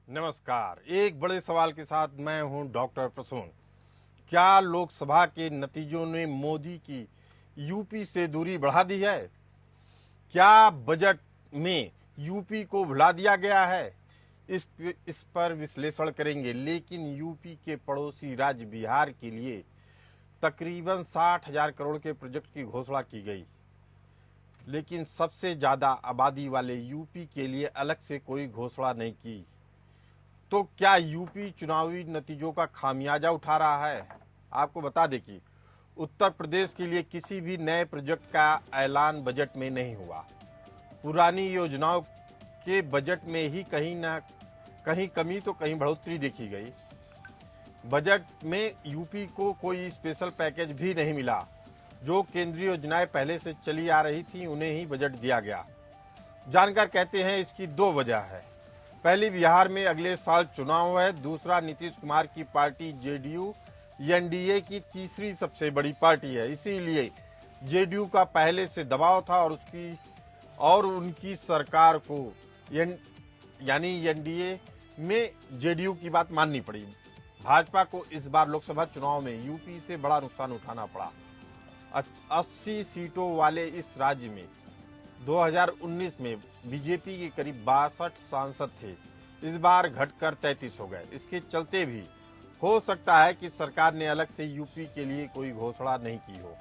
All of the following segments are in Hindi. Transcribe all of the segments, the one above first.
नमस्कार। एक बड़े सवाल के साथ मैं हूं डॉक्टर प्रसून। क्या लोकसभा के नतीजों ने मोदी की यूपी से दूरी बढ़ा दी है? क्या बजट में यूपी को भुला दिया गया है? इस पर विश्लेषण करेंगे। लेकिन यूपी के पड़ोसी राज्य बिहार के लिए तकरीबन 60,000 करोड़ के प्रोजेक्ट की घोषणा की गई, लेकिन सबसे ज्यादा आबादी वाले यूपी के लिए अलग से कोई घोषणा नहीं की। तो क्या यूपी चुनावी नतीजों का खामियाजा उठा रहा है? आपको बता दें कि उत्तर प्रदेश के लिए किसी भी नए प्रोजेक्ट का ऐलान बजट में नहीं हुआ। पुरानी योजनाओं के बजट में ही कहीं ना कहीं कमी तो कहीं बढ़ोतरी देखी गई। बजट में यूपी को कोई स्पेशल पैकेज भी नहीं मिला। जो केंद्रीय योजनाएं पहले से चली आ रही थी उन्हें ही बजट दिया गया। जानकार कहते हैं इसकी दो वजह है। पहली, बिहार में अगले साल चुनाव है। दूसरा, नीतीश कुमार की पार्टी जेडीयू एनडीए की तीसरी सबसे बड़ी पार्टी है, इसीलिए जेडीयू का पहले से दबाव था और उनकी सरकार को यानी एनडीए में जेडीयू की बात माननी पड़ी। भाजपा को इस बार लोकसभा चुनाव में यूपी से बड़ा नुकसान उठाना पड़ा। 80 सीटों वाले इस राज्य में 2019 में बीजेपी के करीब 62 सांसद थे। इस बार घटकर 33 हो गए। इसके चलते भी हो सकता है कि सरकार ने अलग से यूपी के लिए कोई घोषणा नहीं की हो।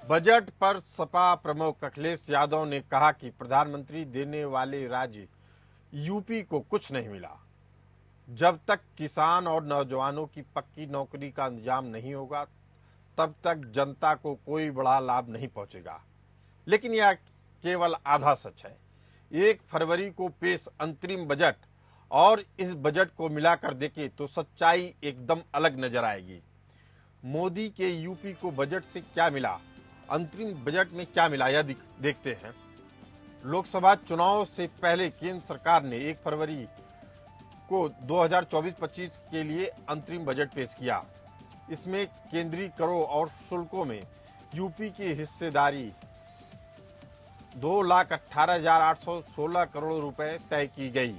बजट पर सपा प्रमुख अखिलेश यादव ने कहा कि प्रधानमंत्री देने वाले राज्य यूपी को कुछ नहीं मिला। जब तक किसान और नौजवानों की पक्की नौकरी का इंतजाम नहीं होगा तब तक जनता को कोई बड़ा लाभ नहीं पहुंचेगा। लेकिन यह केवल आधा सच है। 1 फरवरी को पेश अंतरिम बजट और इस बजट को मिलाकर देखें तो सच्चाई एकदम अलग नजर आएगी। मोदी के यूपी को बजट से क्या मिला, अंतरिम बजट में क्या मिला, यह देखते हैं। लोकसभा चुनाव से पहले केंद्र सरकार ने 1 फरवरी को 2024-25 के लिए अंतरिम बजट पेश किया। इसमें केंद्रीय करों और शुल्कों में यूपी की हिस्सेदारी 2,18,816 करोड़ रुपए तय की गई।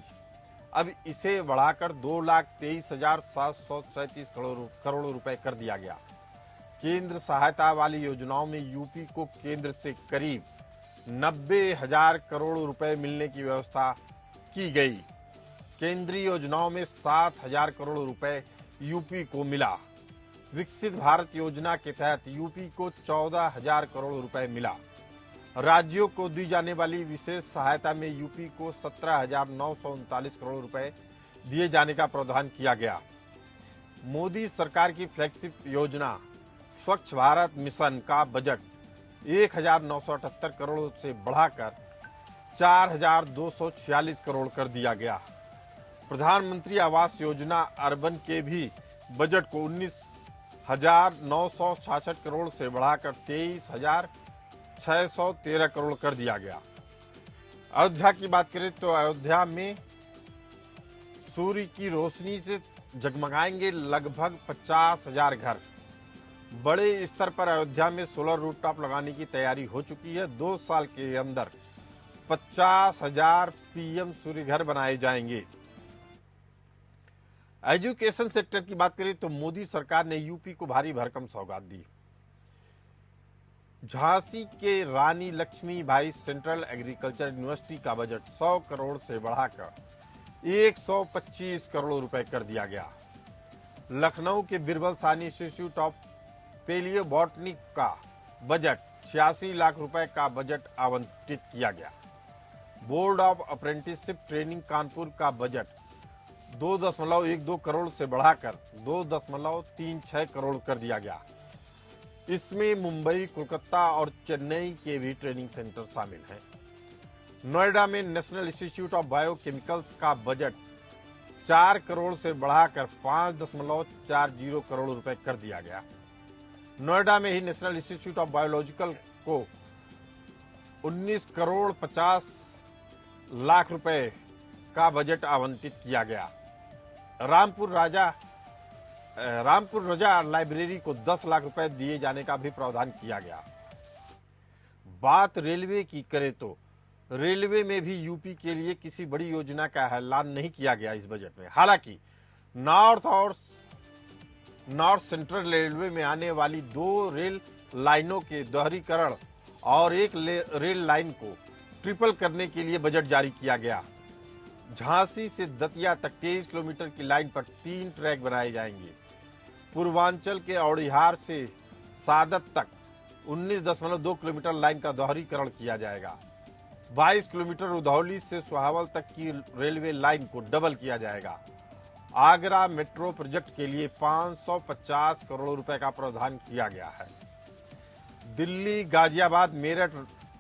अब इसे बढ़ाकर 2,23,737 करोड़ रुपए कर दिया गया। केंद्र सहायता वाली योजनाओं में यूपी को केंद्र से करीब 90,000 करोड़ रुपए मिलने की व्यवस्था की गई। केंद्रीय योजनाओं में 7,000 करोड़ रुपए यूपी को मिला। विकसित भारत योजना के तहत यूपी को 14,000 करोड़ रुपए मिला। राज्यों को दी जाने वाली विशेष सहायता में यूपी को 17,939 करोड़ रुपए दिए जाने का प्रावधान किया गया। मोदी सरकार की फ्लैगशिप योजना स्वच्छ भारत मिशन का बजट 1,978 करोड़ से बढ़ाकर 4,246 करोड़ कर दिया गया। प्रधानमंत्री आवास योजना अर्बन के भी बजट को 19,966 करोड़ से बढ़ाकर 23,613 करोड़ कर दिया गया। अयोध्या की बात करें तो अयोध्या में सूर्य की रोशनी से जगमगाएंगे लगभग 50,000 घर। बड़े स्तर पर अयोध्या में सोलर रूफटॉप लगाने की तैयारी हो चुकी है। 2 साल के अंदर 50,000 पीएम सूर्य घर बनाए जाएंगे। एजुकेशन सेक्टर की बात करें तो मोदी सरकार ने यूपी को भारी भरकम सौगात दी। झांसी के रानी लक्ष्मीबाई सेंट्रल एग्रीकल्चर यूनिवर्सिटी का बजट 100 करोड़ से बढ़ाकर 125 करोड़ रुपए कर दिया गया। लखनऊ के Birbal Sahni institute of paleo botany का बजट 86 लाख रुपए का बजट आवंटित किया गया। Board of apprenticeship training Kanpur का बजट 2.12 करोड़ से बढ़ाकर 2.36 करोड़ कर दिया गया। इसमें मुंबई, कोलकाता और चेन्नई के भी ट्रेनिंग सेंटर शामिल हैं। नोएडा में नेशनल इंस्टीट्यूट ऑफ बायोकेमिकल्स का बजट 4 करोड़ से बढ़ाकर 5.40 करोड़ रुपए कर दिया गया। नोएडा में ही नेशनल इंस्टीट्यूट ऑफ बायोलॉजिकल को 19 करोड़ 50 लाख रुपए का बजट आवंटित किया गया। रामपुर रजा लाइब्रेरी को 10 लाख रुपए दिए जाने का भी प्रावधान किया गया। बात रेलवे की करें तो रेलवे में भी यूपी के लिए किसी बड़ी योजना का ऐलान नहीं किया गया इस बजट में। हालांकि नॉर्थ और नॉर्थ सेंट्रल रेलवे में आने वाली 2 रेल लाइनों के दोहरीकरण और एक रेल लाइन को ट्रिपल करने के लिए बजट जारी किया गया। झांसी से दतिया तक 23 किलोमीटर की लाइन पर 3 ट्रैक बनाए जाएंगे। पूर्वांचल के औड़िहार से सादत तक 19.2 किलोमीटर लाइन का दोहरीकरण किया जाएगा। 22 किलोमीटर उधौली से सुहावल तक की रेलवे लाइन को डबल किया जाएगा। आगरा मेट्रो प्रोजेक्ट के लिए 550 करोड़ रुपए का प्रावधान किया गया है। Delhi Ghaziabad Meerut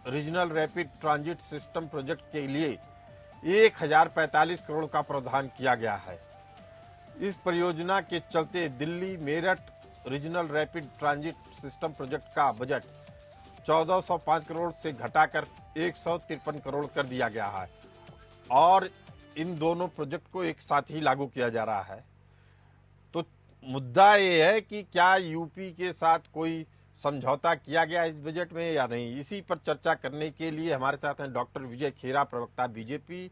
regional rapid transit system project के लिए 1045 करोड़ का प्रावधान किया गया है। इस परियोजना के चलते Delhi Meerut regional rapid transit system project का बजट 1405 करोड़ से घटाकर 153 करोड़ कर दिया गया है और इन दोनों प्रोजेक्ट को एक साथ ही लागू किया जा रहा है। तो मुद्दा ये है कि क्या यूपी के साथ कोई समझौता किया गया इस बजट में या नहीं। इसी पर चर्चा करने के लिए हमारे साथ हैं डॉक्टर विजय खेरा, प्रवक्ता बीजेपी,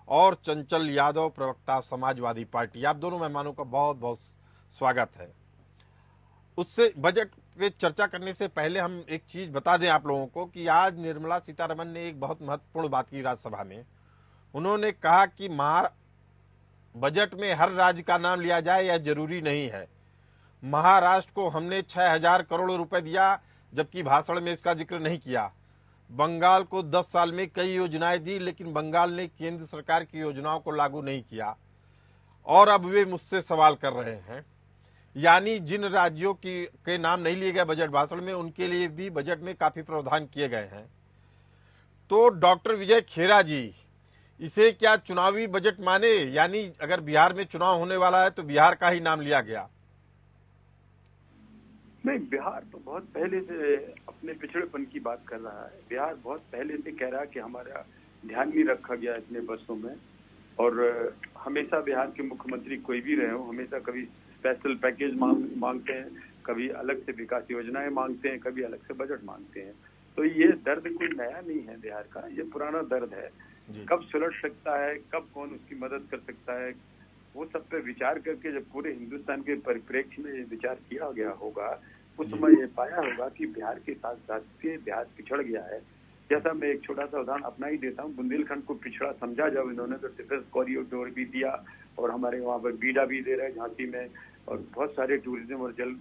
और चंचल यादव, प्रवक्ता समाजवादी पार्टी। आप दोनों मेहमानों का बहुत बहुत स्वागत है। उससे बजट पे चर्चा करने से पहले हम एक चीज बता दें आप लोगों को कि आज निर्मला सीतारमण ने एक बहुत महत्वपूर्ण बात की राज्यसभा में। उन्होंने कहा कि बजट में हर राज्य का नाम लिया जाए यह जरूरी नहीं है। महाराष्ट्र को हमने 6000 करोड़ रुपए दिया, जबकि भाषण में इसका जिक्र नहीं किया। बंगाल को 10 साल में कई योजनाएं दी, लेकिन बंगाल ने केंद्र सरकार की योजनाओं को लागू नहीं किया और अब वे मुझसे सवाल कर रहे हैं। यानी जिन राज्यों के नाम नहीं लिए गए बजट भाषण में, उनके लिए भी बजट में काफी प्रावधान किए गए हैं। तो डॉक्टर विजय खेरा जी, इसे क्या चुनावी बजट माने? यानी अगर बिहार में चुनाव होने वाला है तो बिहार का ही नाम लिया गया। नहीं, बिहार तो बहुत पहले से अपने पिछड़ेपन की बात कर रहा है। बिहार बहुत पहले से कह रहा है कि हमारा ध्यान नहीं रखा गया इतने वर्षों में, और हमेशा बिहार के मुख्यमंत्री कोई भी रहे हो, हमेशा कभी स्पेशल पैकेज मांगते हैं, कभी अलग से विकास योजनाएं मांगते हैं, कभी अलग से बजट मांगते हैं। तो ये दर्द कोई नया नहीं है बिहार का, ये पुराना दर्द है। कब सुलझ सकता है, कब कौन उसकी मदद कर सकता है, वो सब पे विचार करके जब पूरे हिंदुस्तान के परिप्रेक्ष्य में ये विचार किया गया होगा, उस समय ये पाया होगा कि बिहार के साथ साथ के बिहार पिछड़ गया है। जैसा मैं एक छोटा सा उदाहरण अपना ही देता हूँ, बुंदेलखंड को पिछड़ा समझा जब इन्होंने तो डिफेंस कॉरिडोर भी दिया और हमारे वहाँ पर बीडा भी दे रहे हैं झांसी में, और बहुत सारे टूरिज्म और जल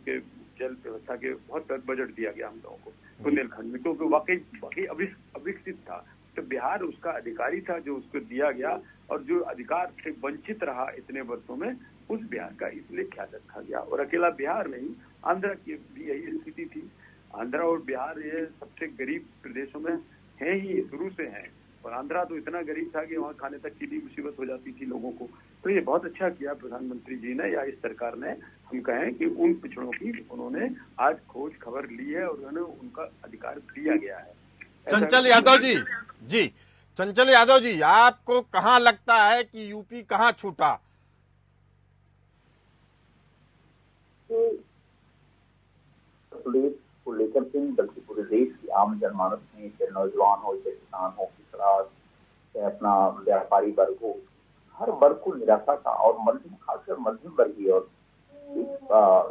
व्यवस्था के बहुत बजट दिया गया हम लोगों को बुंदेलखंड में, क्योंकि वाकई अविकसित था। तो बिहार उसका अधिकारी था जो उसको दिया गया, और जो अधिकार से वंचित रहा इतने वर्षों में, उस बिहार का इसलिए ख्याल रखा गया। और अकेला बिहार नहीं, आंध्र की भी यही स्थिति थी। आंध्र और बिहार ये सबसे गरीब प्रदेशों में हैं ही, शुरू से हैं, और आंध्रा तो इतना गरीब था कि वहाँ खाने तक की भी मुसीबत हो जाती थी लोगों को। तो ये बहुत अच्छा किया प्रधानमंत्री जी ने या इस सरकार ने, हम कहें कि उन पिछड़ों की उन्होंने आज खोज खबर ली है और उन्हें उनका अधिकार दिया गया है। चंचल यादव जी, चंचल यादव जी, आपको कहाँ लगता है कि यूपी कहाँ छूटा? प्रदेश को लेकर के बल्कि पूरे देश की आम जनमानस में, चाहे नौजवान हो, चाहे किसान हो, किसान, चाहे अपना व्यापारी वर्ग हो, हर वर्ग को निराशा का, और मध्यम, खासकर मध्यम वर्गीय और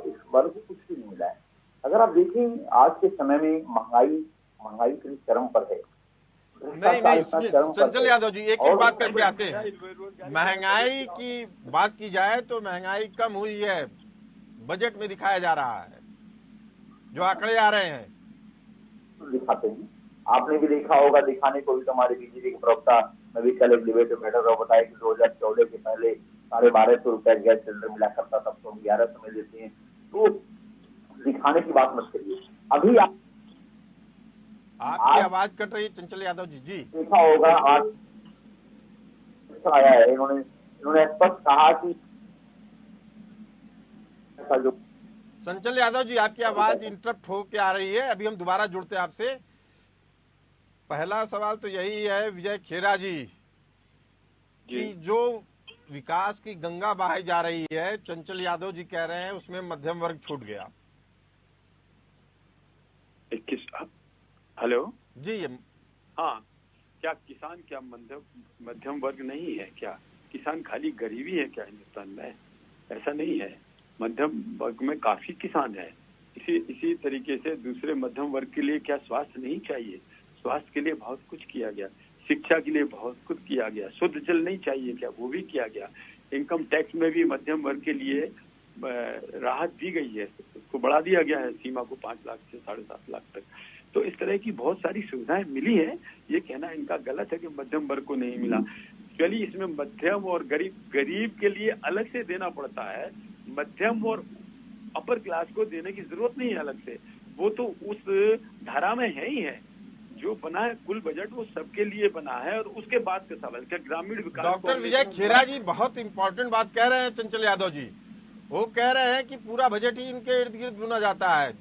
इस वर्ग को कुछ भी नहीं मिला है। अगर आप देखें आज के समय में महंगाई के चरम पर है। नहीं, चंचल यादव जी, एक एक बात करके आते हैं। महंगाई की बात की जाए तो महंगाई कम हुई है, बजट में दिखाया जा रहा है, जो आंकड़े आ रहे हैं दिखाते हैं। आपने भी देखा होगा, दिखाने को भी तो हमारे बीजेपी के प्रवक्ता मैं भी कल एक डिबेट में बैठा और बताया कि 2014 के पहले 1250 रुपए गैस सिलेंडर मिला करता था, तो हम 1100 में देते हैं। तो दिखाने की बात मत करिए। अभी आपकी आवाज कट रही है चंचल यादव जी। देखा होगा आज आया है, इन्होंने स्पष्ट कहा कि जो चंचल यादव जी, आपकी आवाज इंटरप्ट होके आ रही है, अभी हम दोबारा जुड़ते हैं आपसे। पहला सवाल तो यही है विजय खेरा जी कि जो विकास की गंगा बहाई जा रही है, चंचल यादव जी कह रहे हैं उसमें मध्यम वर्ग छूट गया। हेलो जी, हाँ, क्या किसान क्या मध्यम वर्ग नहीं है? क्या किसान खाली गरीबी है क्या हिंदुस्तान में? ऐसा नहीं है, मध्यम वर्ग में काफी किसान है। इसी तरीके से दूसरे मध्यम वर्ग के लिए क्या स्वास्थ्य नहीं चाहिए? स्वास्थ्य के लिए बहुत कुछ किया गया, शिक्षा के लिए बहुत कुछ किया गया, शुद्ध जल नहीं चाहिए क्या? वो भी किया गया। इनकम टैक्स में भी मध्यम वर्ग के लिए राहत दी गई है, उसको बढ़ा दिया गया है सीमा को 5 लाख से 7.5 लाख तक। तो इस तरह की बहुत सारी सुविधाएं मिली है। ये कहना इनका गलत है कि मध्यम वर्ग को नहीं मिला। चलिए, इसमें मध्यम और गरीब के लिए अलग से देना पड़ता है, मध्यम और अपर क्लास को देने की जरूरत नहीं है अलग से, वो तो उस धारा में है ही है। जो बना है कुल बजट वो सबके लिए बना है। और उसके बाद का सवाल क्या ग्रामीण विकास। डॉक्टर विजय खेरा जी बहुत इंपॉर्टेंट बात कह रहे हैं चंचल यादव जी। वो कह रहे हैं कि पूरा बजट ही इनके इर्द गिर्द बुना जाता है।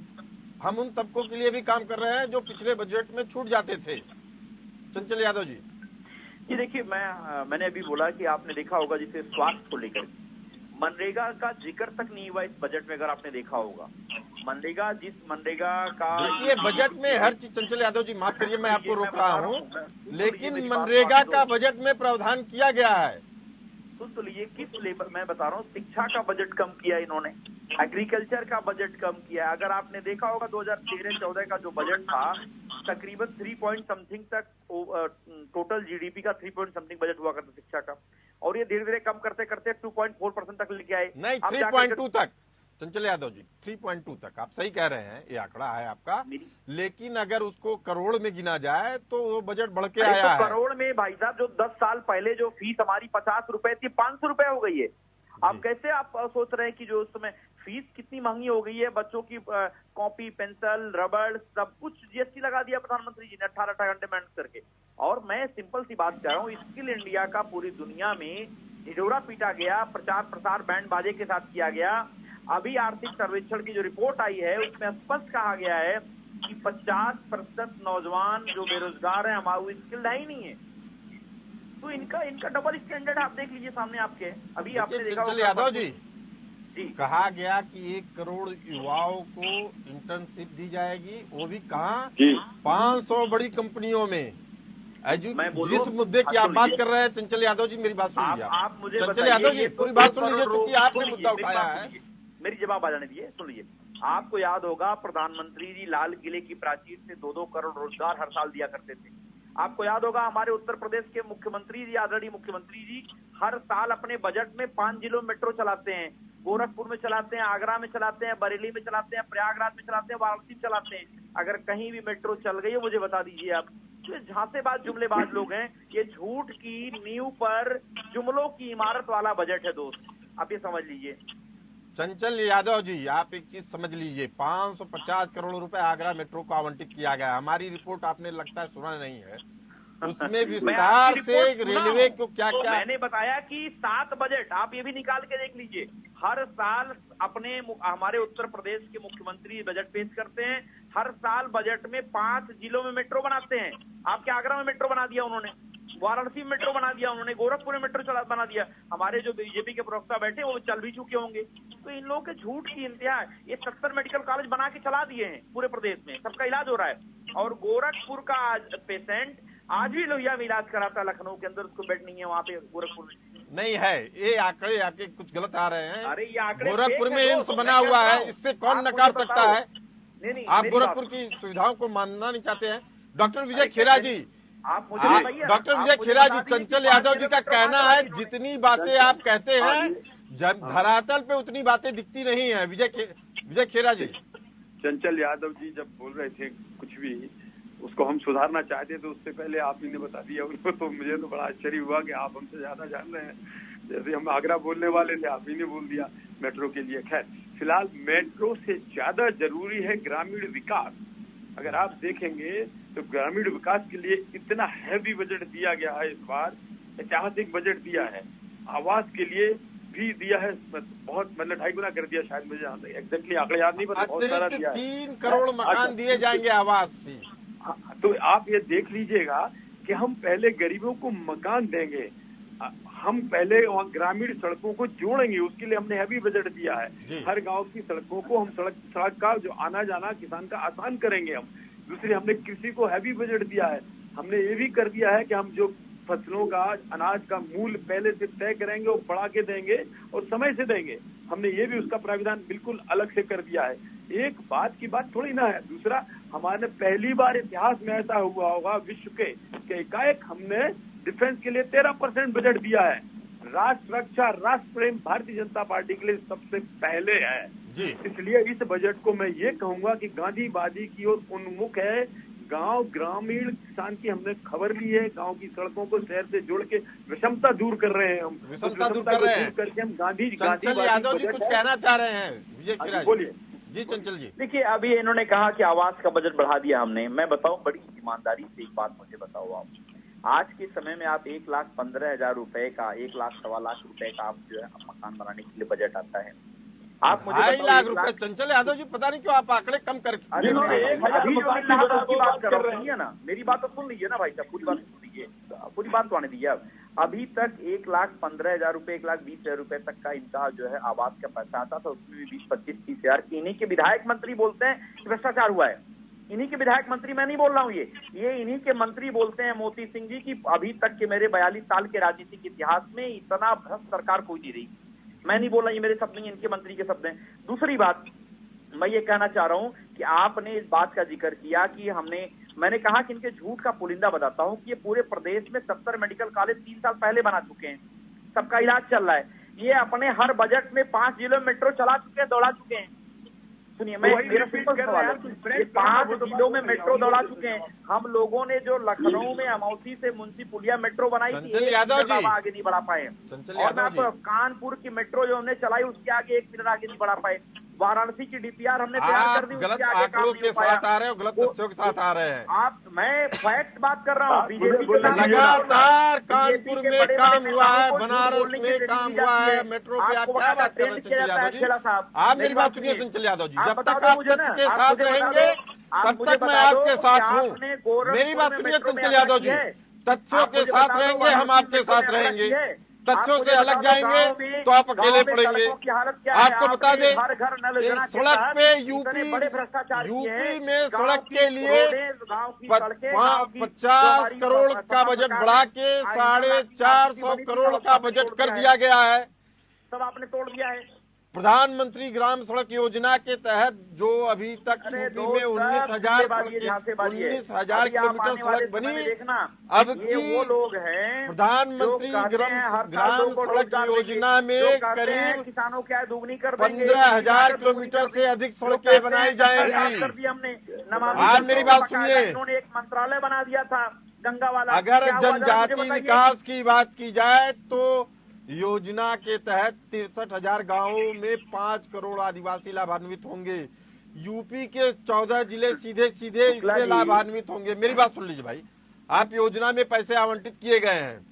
हम उन तबकों के लिए भी काम कर रहे हैं जो पिछले बजट में छूट जाते थे। चंचल यादव जी। जी देखिए, मैंने अभी बोला कि आपने देखा होगा जिसे स्वास्थ्य को लेकर मनरेगा का जिक्र तक नहीं हुआ इस बजट में। अगर आपने देखा होगा मनरेगा का देखिए बजट में हर चीज, चंचल यादव जी माफ करिए मैं आपको रोक रहा हूँ, लेकिन मनरेगा का बजट में प्रावधान किया गया है। तो लीजिए किस लेवल मैं बता रहा हूँ, शिक्षा का बजट कम किया इन्होंने, एग्रीकल्चर का बजट कम किया। अगर आपने देखा होगा 2013-14 का जो बजट था तकरीबन 3 पॉइंट समथिंग तक टोटल जीडीपी का 3 पॉइंट समथिंग बजट हुआ करता शिक्षा का, और ये धीरे धीरे कम करते करते 2.4% तक लेके आए। नहीं 3.2 तक चंचल यादव जी, 3.2 तक आप सही कह रहे हैं, ये आंकड़ा है आपका। लेकिन अगर उसको करोड़ में गिना जाए तो वो बजट बढ़ के आया है। करोड़ में भाई साहब, जो 10 साल पहले जो फीस हमारी 50 रुपए थी 500 रुपए हो गई है। आप कैसे आप सोच रहे हैं कि जो उस समय फीस कितनी महंगी हो गई है, बच्चों की कॉपी पेंसिल रबड़ सब कुछ जीएसटी लगा दिया प्रधानमंत्री जी ने 18 घंटे मेहनत करके। और मैं सिंपल सी बात कह रहा हूँ, स्किल इंडिया का पूरी दुनिया में ढिढोरा पीटा गया, प्रचार प्रसार बैंड बाजे के साथ किया गया। अभी आर्थिक सर्वेक्षण की जो रिपोर्ट आई है उसमें स्पष्ट कहा गया है कि 50% नौजवान जो बेरोजगार हैं हमारे स्किल्ड है ही नहीं है। तो इनका डबल स्टैंडर्ड आप देख लीजिए सामने आपके। अभी आपने देखा चंचल यादव जी, कहा गया कि 1 करोड़ युवाओं को इंटर्नशिप दी जाएगी, वो भी कहाँ 500 बड़ी कंपनियों में। जिस मुद्दे की आप बात कर रहे हैं चंचल यादव जी, मेरी बात सुन लीजिए आप मुझे चंचल यादव जी पूरी बात सुन लीजिए, क्योंकि आपने मुद्दा उठाया है। मेरी जवाब आ जाने दीजिए, सुन लीजिए। आपको याद होगा प्रधानमंत्री जी लाल किले की प्राचीर से 2-2 करोड़ रोजगार हर साल दिया करते थे। आपको याद होगा हमारे उत्तर प्रदेश के मुख्यमंत्री जी, आदरणीय मुख्यमंत्री जी हर साल अपने बजट में 5 जिलों में मेट्रो चलाते हैं। गोरखपुर में चलाते हैं, आगरा में चलाते हैं, बरेली में चलाते हैं, प्रयागराज में चलाते हैं, वाराणसी में चलाते हैं। अगर कहीं भी मेट्रो चल गई है मुझे बता दीजिए आप। तो झांसेबाज जुमलेबाज लोग हैं। ये झूठ की नींव पर जुमलों की इमारत वाला बजट है दोस्त, आप ये समझ लीजिए। चंचल यादव जी आप एक चीज समझ लीजिए, 550 करोड़ रुपए आगरा मेट्रो को आवंटित किया गया। हमारी रिपोर्ट आपने लगता है सुना नहीं है, उसमें विस्तार से रेलवे को क्या क्या मैंने बताया कि 7 बजट आप ये भी निकाल के देख लीजिए। हर साल हमारे उत्तर प्रदेश के मुख्यमंत्री बजट पेश करते हैं। हर साल बजट में 5 जिलों में मेट्रो बनाते हैं। आपके आगरा में मेट्रो बना दिया उन्होंने, वाराणसी में मेट्रो बना दिया उन्होंने, गोरखपुर में मेट्रो बना दिया। हमारे जो बीजेपी के प्रवक्ता बैठे वो चल भी चुके होंगे। तो इन लोगों के झूठ की इंतहा है। ये 70 मेडिकल कॉलेज बना के चला दिए हैं पूरे प्रदेश में, सबका इलाज हो रहा है। और गोरखपुर का पेशेंट आज भी लोहिया में इलाज कराता है, लखनऊ के अंदर उसको बेड नहीं है वहाँ पे गोरखपुर में नहीं है। ये आंकड़े आपके कुछ गलत आ रहे हैं। अरे ये आंकड़े गोरखपुर में एम्स बना हुआ है, इससे कौन नकार सकता है? नहीं, आप गोरखपुर की सुविधाओं को मानना नहीं चाहते हैं? डॉक्टर विजय खेरा जी, डॉक्टर विजय खेरा जी, चंचल यादव जी का कहना है जितनी बातें आप कहते हैं जब धरातल पे उतनी बातें दिखती नहीं है। विजय खेरा जी, चंचल यादव जी जब बोल रहे थे कुछ भी उसको हम सुधारना चाहते तो उससे पहले आप ही ने बता दिया उनको। तो मुझे तो बड़ा आश्चर्य हुआ कि आप हमसे ज्यादा जान रहे हैं। जैसे हम आगरा बोलने वाले थे आप ही ने बोल दिया मेट्रो के लिए। खैर फिलहाल मेट्रो से ज्यादा जरूरी है ग्रामीण विकास। अगर आप देखेंगे तो ग्रामीण विकास के लिए इतना हैवी बजट दिया गया है, इस बार ऐतिहासिक बजट दिया है। आवास के लिए भी दिया है, बहुत मतलब 2.5 गुना कर दिया शायद, मुझे एग्जैक्टली आंकड़े याद नहीं पता, बहुत सारा दिया है। 3 करोड़ मकान दिए जाएंगे आवास से। तो आप ये देख लीजिएगा कि हम पहले गरीबों को मकान देंगे, हम पहले वहाँ ग्रामीण सड़कों को जोड़ेंगे, उसके लिए हमने हैवी बजट दिया है। हर गांव की सड़कों को हम सड़क का जो आना जाना किसान का आसान करेंगे हम। दूसरी हमने कृषि को हैवी बजट दिया है। हमने ये भी कर दिया है कि हम जो फसलों का अनाज का मूल्य पहले से तय करेंगे और बढ़ा के देंगे और समय से देंगे। हमने ये भी उसका प्राविधान बिल्कुल अलग से कर दिया है। एक बात की बात थोड़ी ना है। दूसरा, हमारे पहली बार इतिहास में ऐसा हुआ होगा विश्व के कि एकाएक हमने डिफेंस के लिए 13% बजट दिया है। राष्ट्र रक्षा, राष्ट्र प्रेम भारतीय जनता पार्टी के लिए सबसे पहले है जी। इसलिए इस बजट को मैं ये कहूंगा कि गांधीवादी की ओर उन्मुख है। गांव ग्रामीण किसान की हमने खबर ली है। गांव की सड़कों को शहर से जोड़ के विषमता दूर कर रहे हैं। हम विषमता दूर कर रहे हैं करके हम चंचल यादव जी कुछ कहना चाह रहे हैं। विजय खीरा बोलिए जी। चंचल जी देखिए, अभी इन्होंने कहा कि आवास का बजट बढ़ा दिया हमने। मैं बताऊं बड़ी ईमानदारी से एक बात मुझे बताओ आप, आज के समय में आप 1,15,000 रुपए का, 1,00,000 रुपए का आप जो है मकान बनाने के लिए बजट आता है। आप मुझे 2.5 लाख रुपए। चंचल यादव जी पता नहीं क्यों आप आंकड़े कम कर अभी जो बात कर रहा हूँ ना, मेरी बात तो सुन लीजिए ना भाई साहब, पूरी बात सुन लीजिए, पूरी बात तो आने दीजिए आप। अभी तक 1,15,000 रुपए, 1,20,000 रुपए तक का इनका जो है आवास का पैसा आता था। उसमें भी 20-25-30 हजार की इन्हीं के विधायक मंत्री बोलते हैं कि भ्रष्टाचार हुआ है। इन्हीं के विधायक मंत्री, मैं नहीं बोल रहा हूँ, ये इन्हीं के मंत्री बोलते हैं, मोती सिंह जी, की अभी तक के मेरे 42 साल के राजनीतिक इतिहास में इतना भ्रष्ट सरकार कोई नहीं रही। मैं नहीं बोल रहा, ये मेरे शब्द नहीं, इनके मंत्री के शब्द हैं। दूसरी बात, मैं ये कहना चाह रहा हूँ कि आपने इस बात का जिक्र किया कि मैंने कहा कि इनके झूठ का पुलिंदा बताता हूँ कि ये पूरे प्रदेश में 70 मेडिकल कॉलेज 3 साल पहले बना चुके हैं, सबका इलाज चल रहा है। ये अपने हर बजट में 5 जिलों में मेट्रो चला चुके हैं, दौड़ा चुके हैं। सुनिए, मेरा सिंपल सवाल है, ये 5 जिलों में मेट्रो दौड़ा चुके हैं। हम लोगों ने जो लखनऊ में अमौसी से मुंशी पुलिया मेट्रो बनाई थी, चंचल यादव जी आगे नहीं बढ़ा पाए। और मैं आपको कानपुर की मेट्रो जो हमने चलाई उसके आगे 1 मिनट आगे नहीं बढ़ा पाए। वाराणसी की डीपीआर हमने तैयार कर दी, गलत आंकड़ों के साथ आ रहे हो, गलत तथ्यों के साथ आ रहे हैं मैं फैक्ट बात कर रहा हूँ। बीजेपी के लगातार कानपुर में काम हुआ है, बनारस में काम हुआ है, मेट्रो पे आप क्या बात कर रहे हैं चंचल यादव जी? आप मेरी बात सुनिए चंचल यादव जी, जब तक आप तथ्य के साथ रहेंगे तब तक मैं आपके साथ हूँ। मेरी बात सुनिए चंचल यादव जी, तथ्यों के साथ रहेंगे, हम आपके साथ रहेंगे। तथ्यों से अलग जाएंगे तो आप अकेले पड़ेंगे। आपको बता दें, सड़क पे यूपी में सड़क के लिए 50 करोड़ का बजट बढ़ा के 450 करोड़ का बजट कर दिया गया है। सब आपने तोड़ दिया है। प्रधानमंत्री ग्राम सड़क योजना के तहत जो अभी तक यूपी में 19,000 किलोमीटर सड़क बनी, अब की वो लोग हैं प्रधानमंत्री ग्राम सड़क योजना में करीब किसानों की आय दुगनी कर 15,000 किलोमीटर से अधिक सड़कें बनाई जाएंगी। हमने आप मेरी बात सुनिए, उन्होंने एक मंत्रालय बना दिया था गंगा वाला। अगर जनजाति विकास की बात की जाए तो योजना के तहत 63,000 गांवों में 5 करोड़ आदिवासी लाभान्वित होंगे। यूपी के 14 जिले सीधे सीधे इससे लाभान्वित होंगे। मेरी बात सुन लीजिए भाई, आप योजना में पैसे आवंटित किए गए हैं।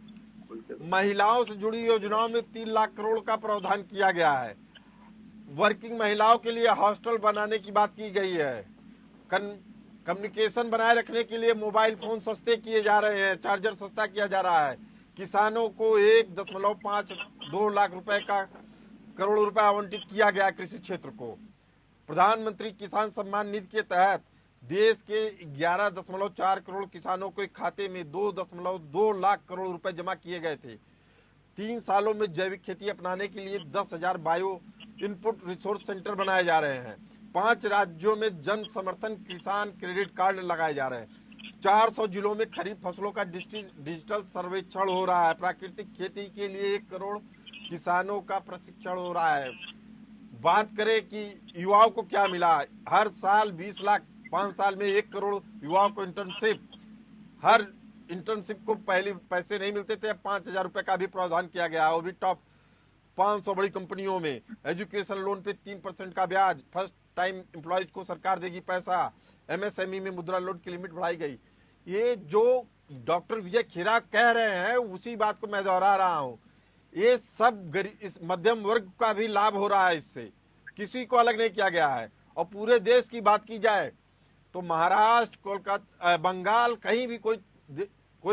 महिलाओं से जुड़ी योजनाओं में 3 लाख करोड़ का प्रावधान किया गया है। वर्किंग महिलाओं के लिए हॉस्टल बनाने की बात की गई है। कम्युनिकेशन बनाए रखने के लिए मोबाइल फोन सस्ते किए जा रहे हैं, चार्जर सस्ता किया जा रहा है। किसानों को 1.52 लाख रुपए का करोड़ रुपए आवंटित किया गया कृषि क्षेत्र को। प्रधानमंत्री किसान सम्मान निधि के तहत देश के 11.4 करोड़ किसानों के खाते में 2.2 लाख करोड़ रुपए जमा किए गए थे। 3 सालों में जैविक खेती अपनाने के लिए 10,000 बायो इनपुट रिसोर्स सेंटर बनाए जा रहे हैं। 5 राज्यों में जन समर्थन किसान क्रेडिट कार्ड लगाए जा रहे हैं। 400 जिलों में खरीफ फसलों का डिजिटल सर्वेक्षण हो रहा है। प्राकृतिक खेती के लिए 1 करोड़ किसानों का प्रशिक्षण हो रहा है। बात करें कि युवाओं को क्या मिला, हर साल 20 लाख, 5 साल में 1 करोड़ युवाओं को इंटर्नशिप। हर इंटर्नशिप को पहले पैसे नहीं मिलते थे, अब 5,000 रुपए का भी प्रावधान किया गया, वो भी टॉप 500 बड़ी कंपनियों में। एजुकेशन लोन पे 3% का ब्याज, फर्स्ट टाइम एम्प्लॉयज को सरकार देगी पैसा। एमएसएमई में मुद्रा लोन की लिमिट बढ़ाई गई। ये जो डॉक्टर विजय खीरा कह रहे हैं उसी बात को मैं दोहरा रहा हूं। ये सब इस मध्यम वर्ग का भी लाभ हो रहा है, इससे किसी को अलग नहीं किया गया है। और पूरे देश की बात की जाए तो महाराष्ट्र, कोलकाता, बंगाल, कहीं भी कोई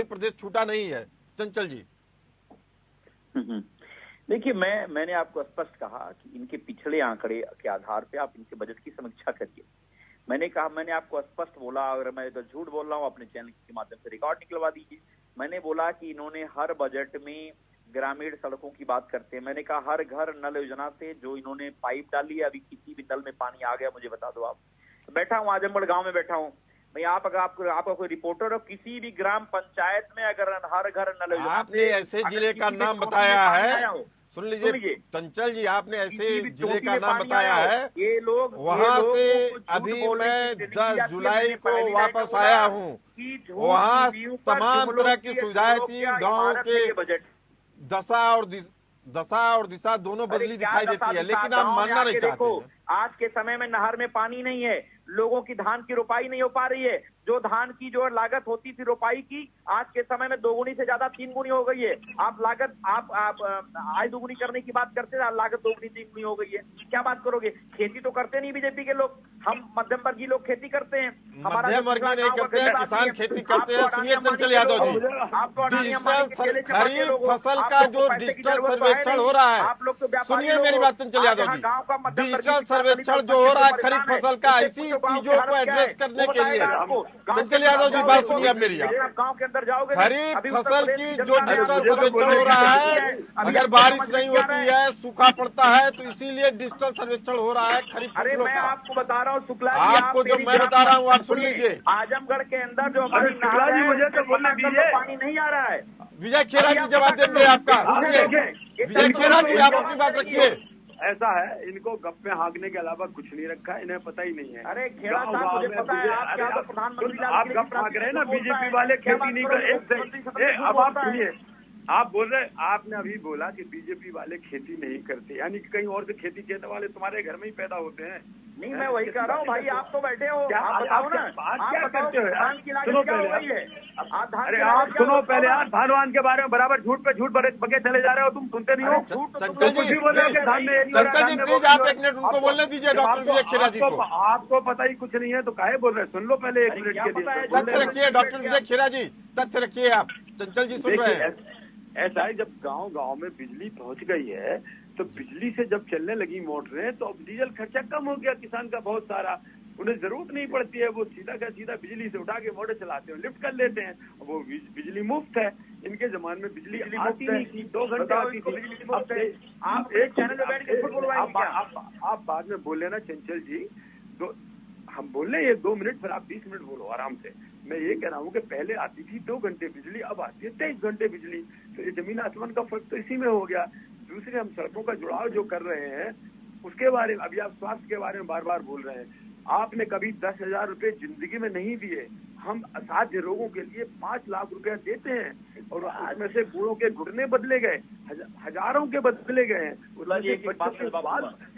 प्रदेश छूटा नहीं है। चंचल जी देखिए, मैंने आपको स्पष्ट कहा कि इनके पिछले आंकड़े के आधार पे आप इनके बजट की समीक्षा करिए। मैंने कहा, मैंने आपको स्पष्ट बोला, अगर मैं तो झूठ बोल रहा हूँ अपने चैनल के माध्यम से रिकॉर्ड निकलवा दीजिए। मैंने बोला कि इन्होंने हर बजट में ग्रामीण सड़कों की बात करते हैं। मैंने कहा हर घर नल योजना से जो इन्होंने पाइप डाली है, अभी किसी भी नल में पानी आ गया मुझे बता दो आप। बैठा हूँ आजमगढ़ गांव में बैठा हूँ भाई, आप अगर आपका कोई रिपोर्टर हो किसी भी ग्राम पंचायत में, अगर हर घर नल योजना, आपने ऐसे जिले का नाम बताया है, सुन लीजिए चंचल जी, आपने ऐसे जिले का नाम बताया है, ये लोग वहाँ से अभी मैं 10 जुलाई को वापस आया हूँ, वहाँ तमाम तरह की सुविधाएं थी, गांव के दशा और दिशा दोनों बदली दिखाई देती है, लेकिन आप मानना नहीं चाहते हैं। आज के समय में नहर में पानी नहीं है, लोगों की धान की रोपाई नहीं हो पा रही है। जो धान की जो लागत होती थी रोपाई की, आज के समय में 2 गुनी से ज्यादा 3 गुनी हो गई है। आप लागत आप आय 2 गुनी करने की बात करते हैं, लागत 2 गुनी 3 गुनी हो गई है। क्या बात करोगे? खेती तो करते नहीं बीजेपी के लोग, हम मध्यम वर्गीय लोग खेती करते हैं। मध्यम वर्गीय नहीं करते हैं, किसान खेती करते हैं। सुनिए चंचल यादव जी, डिजिटल खरीफ फसल का जो डिजिटल सर्वेक्षण हो रहा है, सुनिए मेरी बात चंचल यादव जी, डिजिटल सर्वेक्षण जो हो रहा है खरीफ फसल का, इसी चीजों को एड्रेस करने के लिए, चंचल यादव जी बात सुनिए अब मेरी, गांव के अंदर जाओगे, खरीफ फसल की जो डिजिटल सर्वेक्षण हो रहा है, अगर बारिश नहीं होती है, सूखा पड़ता है, तो इसीलिए डिजिटल सर्वेक्षण हो रहा है खरीफ फसलों का। आपको बता रहा हूँ शुक्ला जी, आपको जो मैं बता रहा हूँ आप सुन लीजिए। आजमगढ़ के अंदर जो हमारी शुक्ला जी, मुझे तो बोलने दीजिए, पानी नहीं आ रहा है। विजय खेरा जी जवाब देंगे आपका, सुनिए विजय खेरा जी आप अपनी बात रखिए। ऐसा है, इनको गप में हाँकने के अलावा कुछ नहीं रखा है, इन्हें पता ही नहीं है। अरे खेड़ा साहब मुझे पता है, आप क्या तो प्रधानमंत्री, आप गप हाँक रहे हैं ना, बीजेपी वाले खेती नहीं कर। अब आप सुनिए, आप बोल रहे, आपने अभी बोला कि बीजेपी वाले खेती नहीं करते, यानी कि कहीं और से खेती करने वाले तुम्हारे घर में ही पैदा होते हैं। नहीं, मैं वही कह रहा हूँ भाई, आप तो बैठे हो, आप बताओ ना, आप क्या करते हो? धान की लागत क्या हो गई है? अरे आप सुनो पहले, आप धानवान के बारे में बराबर झूठ पे झूठ बके चले जा रहे हो, तुम सुनते नहीं हो। चंचल जी प्लीज आप एक मिनट उनको बोलने दीजिए, डॉक्टर विजय खेरा जी को। आपको पता ही कुछ नहीं है तो काहे बोल रहे हैं? सुन लो पहले 1 मिनट के लिए, तथ्य रखिए डॉक्टर विजय खेरा जी, तथ्य रखिए आप। चंचल जी सुन रहे हैं। ऐसा है, जब गांव में बिजली पहुंच गई है, तो बिजली से जब चलने लगी मोटरें, तो अब डीजल खर्चा कम हो गया किसान का बहुत सारा, उन्हें जरूरत नहीं पड़ती है, वो सीधा का सीधा बिजली से उठा के मोटर चलाते हैं, लिफ्ट कर लेते हैं, वो बिजली मुफ्त है। इनके जमाने में बिजली आती नहीं थी, 2 घंटे आती थी। आप एक चैनल पे बैठ के आप बाद में बोल लेना चंचल जी, हम बोल रहे हैं ये 2 मिनट, फिर आप 20 मिनट बोलो आराम से। मैं ये कह रहा हूँ कि पहले आती थी 2 घंटे बिजली, अब आती है 23 घंटे बिजली, तो ये जमीन आसमान का फर्क तो इसी में हो गया। दूसरे, हम सड़कों का जुड़ाव जो कर रहे हैं उसके बारे में, अभी आप स्वास्थ्य के बारे में बार बार बोल रहे हैं, आपने कभी 10,000 रुपए जिंदगी में नहीं दिए। हम असाध्य रोगों के लिए 5 लाख रुपया देते हैं, और उसमें से बूढ़ों के घुटने बदले गए, हजारों के बदले गए हैं,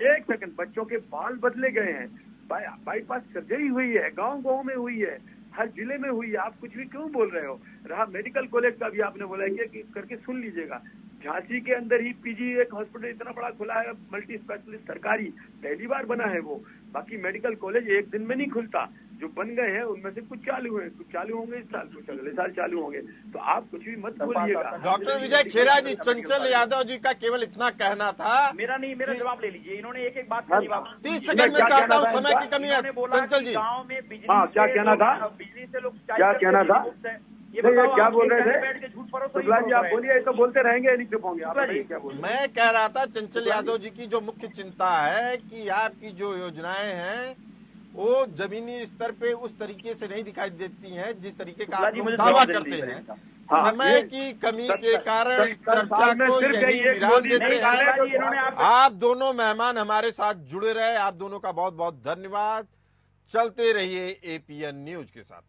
एक सेकंड, बच्चों के बाल बदले गए हैं, बाईपास सर्जरी हुई है, गांव में हुई है, हर जिले में हुई है। आप कुछ भी क्यों बोल रहे हो? रहा मेडिकल कॉलेज का भी आपने बोला है कि करके सुन लीजिएगा, झांसी के अंदर ही पीजी एक हॉस्पिटल इतना बड़ा खुला है, मल्टी स्पेशलिस्ट सरकारी, पहली बार बना है वो। बाकी मेडिकल कॉलेज एक दिन में नहीं खुलता, जो बन गए हैं उनमें से कुछ चालू हैं, कुछ चालू होंगे इस साल, कुछ अगले साल चालू होंगे। तो आप कुछ भी मत बोलिएगा। डॉक्टर विजय खेरा जी, चंचल यादव जी का केवल इतना कहना था, मेरा नहीं, मेरा जवाब ले लीजिए। इन्होंने एक बात कही, 30 सेकंड में चाहता हूँ, समय की कमी है चंचल जी। गाँव में बिजली, क्या कहना था? बिजली से लोग क्या कहना था? ये क्या बोल रहे थे? शुक्ला जी आप बोलिए, तो बोलते रहेंगे, नहीं चुप होंगे आप। क्या बोल? मैं कह रहा था चंचल यादव जी की जो मुख्य चिंता है कि आपकी जो योजनाएं हैं वो जमीनी स्तर पे उस तरीके से नहीं दिखाई देती हैं जिस तरीके का आप लोग दावा करते हैं। समय की कमी के कारण इस चर्चा को यही विराम देते हैं। आप दोनों मेहमान हमारे साथ जुड़े रहे, आप दोनों का बहुत बहुत धन्यवाद। चलते रहिए APN न्यूज के साथ।